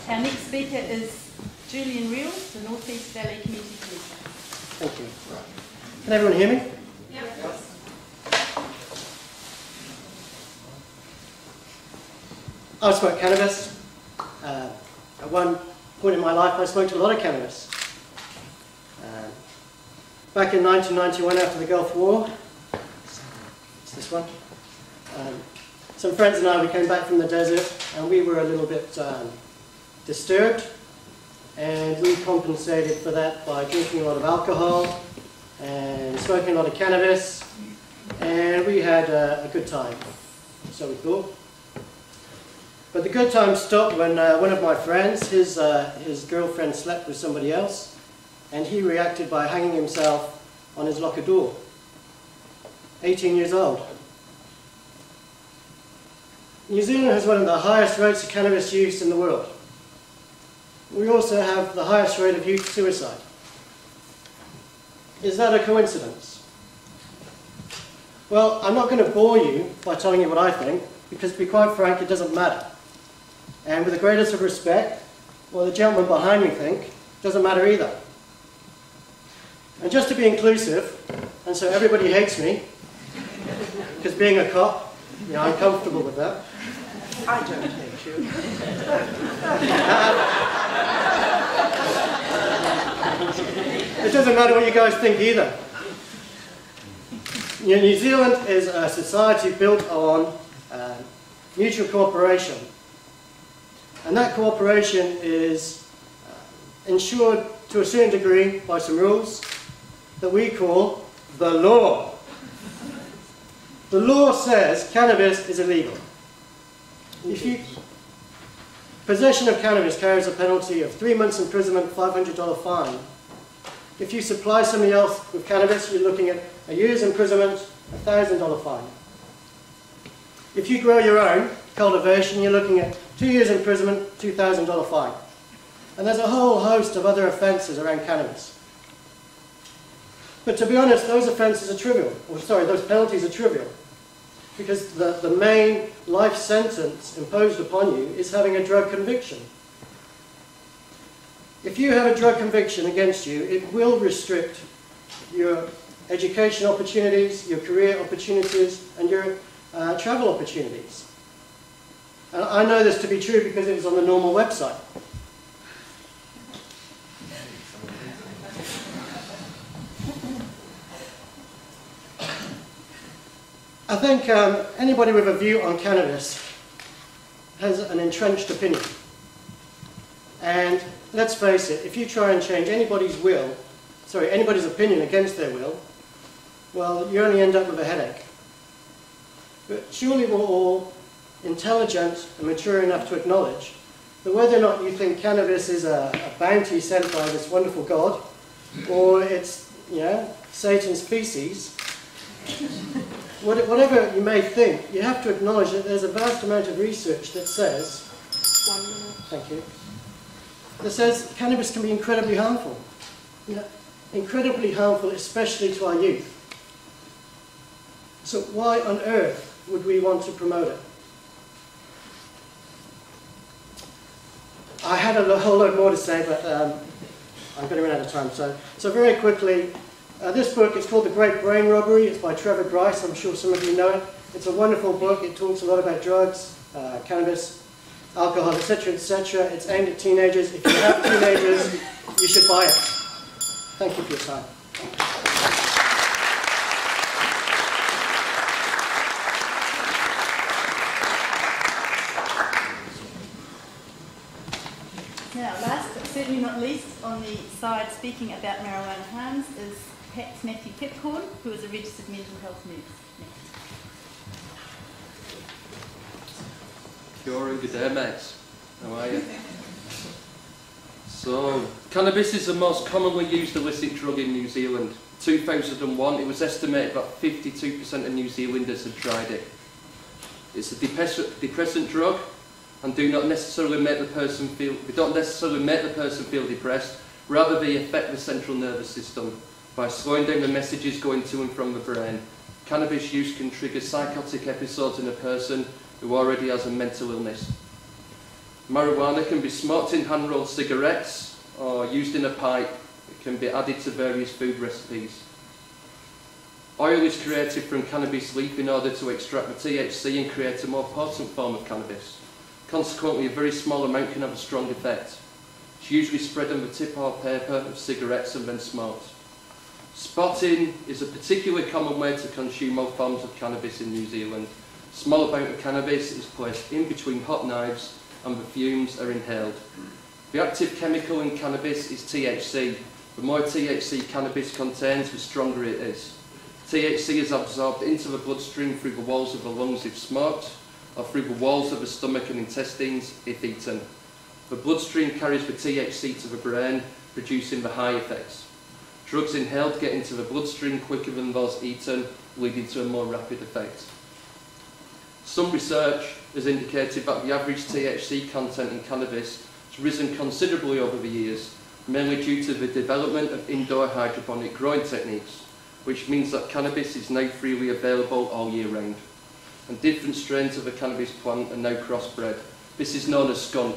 Our next speaker is Julian Reel, the North East Valley Community Commissioner. Thank you. Can everyone hear me? Yep. I smoke cannabis. At one point in my life, I smoked a lot of cannabis. Back in 1991, after the Gulf War, it's this one. Some friends and I, we came back from the desert, and we were a little bit disturbed, and we compensated for that by drinking a lot of alcohol and smoking a lot of cannabis, and we had a good time, so we thought. But the good time stopped when one of my friends, his girlfriend slept with somebody else, and he reacted by hanging himself on his locker door. 18 years old. New Zealand has one of the highest rates of cannabis use in the world. We also have the highest rate of youth suicide. Is that a coincidence? Well, I'm not going to bore you by telling you what I think, because to be quite frank, it doesn't matter. And with the greatest of respect, what the gentleman behind me think, doesn't matter either. And just to be inclusive, and so everybody hates me, because being a cop, you know, I'm comfortable with that. I don't hate you. It doesn't matter what you guys think either. You know, New Zealand is a society built on mutual cooperation. And that cooperation is ensured to a certain degree by some rules that we call the law. The law says cannabis is illegal. Possession of cannabis carries a penalty of 3 months imprisonment, $500 fine. If you supply somebody else with cannabis, you're looking at a year's imprisonment, $1,000 fine. If you grow your own cultivation, you're looking at 2 years imprisonment, $2,000 fine. And there's a whole host of other offences around cannabis. But to be honest, those offences are trivial. Or sorry, those penalties are trivial. Because the main life sentence imposed upon you is having a drug conviction. If you have a drug conviction against you, it will restrict your education opportunities, your career opportunities, and your travel opportunities. And I know this to be true because it was on the NORML website. I think anybody with a view on cannabis has an entrenched opinion. And let's face it, if you try and change anybody's opinion against their will, well, you only end up with a headache. But surely we're all intelligent and mature enough to acknowledge that whether or not you think cannabis is a bounty sent by this wonderful God, or it's, you know, Satan's feces, whatever you may think, you have to acknowledge that there's a vast amount of research that says, thank you, that says cannabis can be incredibly harmful. You know, incredibly harmful, especially to our youth. So why on earth would we want to promote it? I had a whole load more to say, but I'm going to run out of time. So very quickly, this book is called The Great Brain Robbery. It's by Trevor Grice. I'm sure some of you know it. It's a wonderful book. It talks a lot about drugs, cannabis, alcohol, etc., etc. It's aimed at teenagers. If you have teenagers, you should buy it. Thank you for your time. Now, last but certainly not least, on the side speaking about marijuana harms is PACT's Matthew Peppercorn, who is a registered mental health nurse. Kia ora and good day, mates. How are you? So, cannabis is the most commonly used illicit drug in New Zealand. 2001, it was estimated that 52% of New Zealanders had tried it. It's a depressant drug, and do not necessarily make the person feel. They don't necessarily make the person feel depressed. Rather, they affect the central nervous system by slowing down the messages going to and from the brain. Cannabis use can trigger psychotic episodes in a person who already has a mental illness. Marijuana can be smoked in hand-rolled cigarettes or used in a pipe. It can be added to various food recipes. Oil is created from cannabis leaf in order to extract the THC and create a more potent form of cannabis. Consequently, a very small amount can have a strong effect. It's usually spread on the tip or paper of cigarettes and then smoked. Spotting is a particularly common way to consume all forms of cannabis in New Zealand. A small amount of cannabis is placed in between hot knives and the fumes are inhaled. The active chemical in cannabis is THC. The more THC cannabis contains, the stronger it is. THC is absorbed into the bloodstream through the walls of the lungs if smoked, or through the walls of the stomach and intestines if eaten. The bloodstream carries the THC to the brain, producing the high effects. Drugs inhaled get into the bloodstream quicker than those eaten, leading to a more rapid effect. Some research has indicated that the average THC content in cannabis has risen considerably over the years, mainly due to the development of indoor hydroponic growing techniques, which means that cannabis is now freely available all year round. And different strains of the cannabis plant are now crossbred. This is known as skunk.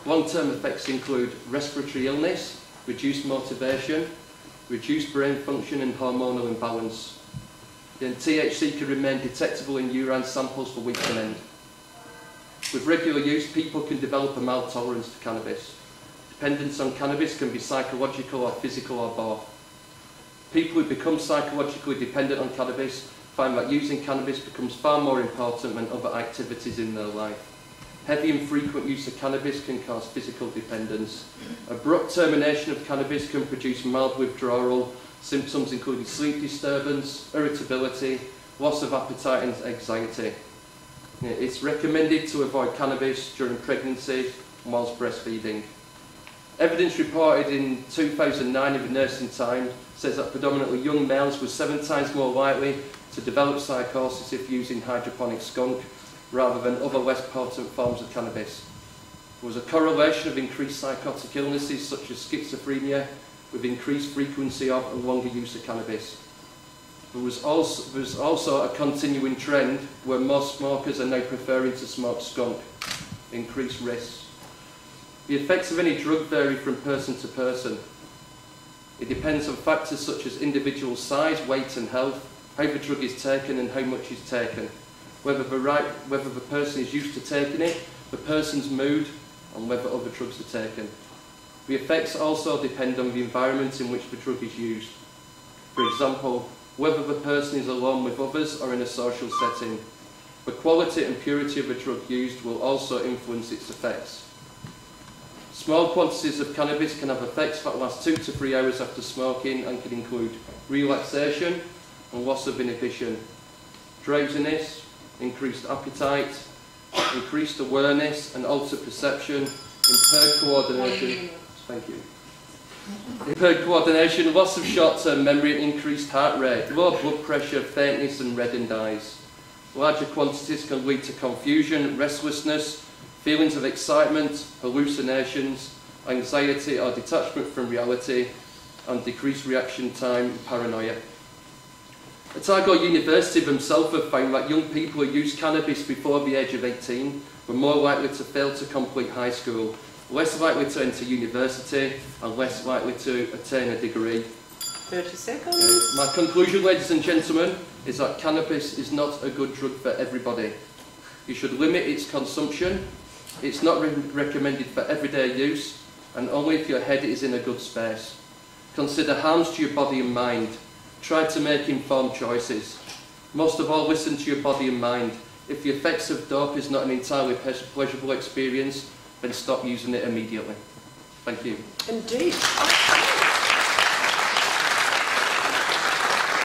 Long-term effects include respiratory illness, reduced motivation, reduced brain function and hormonal imbalance. Then THC can remain detectable in urine samples for weeks on end. With regular use, people can develop a mild tolerance to cannabis. Dependence on cannabis can be psychological or physical or both. People who become psychologically dependent on cannabis find that using cannabis becomes far more important than other activities in their life. Heavy and frequent use of cannabis can cause physical dependence. Abrupt termination of cannabis can produce mild withdrawal, symptoms including sleep disturbance, irritability, loss of appetite and anxiety. It's recommended to avoid cannabis during pregnancy and whilst breastfeeding. Evidence reported in 2009 in the Nursing Times says that predominantly young males were 7 times more likely to develop psychosis if using hydroponic skunk rather than other less potent forms of cannabis. There was a correlation of increased psychotic illnesses such as schizophrenia with increased frequency of and longer use of cannabis. There was also a continuing trend where most smokers are now preferring to smoke skunk, increased risks. The effects of any drug vary from person to person. It depends on factors such as individual size, weight and health, how the drug is taken and how much is taken, whether the person is used to taking it, the person's mood and whether other drugs are taken. The effects also depend on the environment in which the drug is used. For example, whether the person is alone with others or in a social setting. The quality and purity of the drug used will also influence its effects. Small quantities of cannabis can have effects that last 2 to 3 hours after smoking and can include relaxation and loss of inhibition, drowsiness, increased appetite, increased awareness and altered perception, impaired coordination, impaired coordination, loss of short-term memory and increased heart rate, low blood pressure, faintness and reddened eyes. Larger quantities can lead to confusion, restlessness, feelings of excitement, hallucinations, anxiety or detachment from reality, and decreased reaction time and paranoia. Otago University themselves have found that young people who use cannabis before the age of 18 were more likely to fail to complete high school, less likely to enter university, and less likely to attain a degree. 30 seconds. My conclusion, ladies and gentlemen, is that cannabis is not a good drug for everybody. You should limit its consumption. It's not recommended for everyday use, and only if your head is in a good space. Consider harms to your body and mind. Try to make informed choices. Most of all, listen to your body and mind. If the effects of dope is not an entirely pleasurable experience, then stop using it immediately. Thank you. Indeed.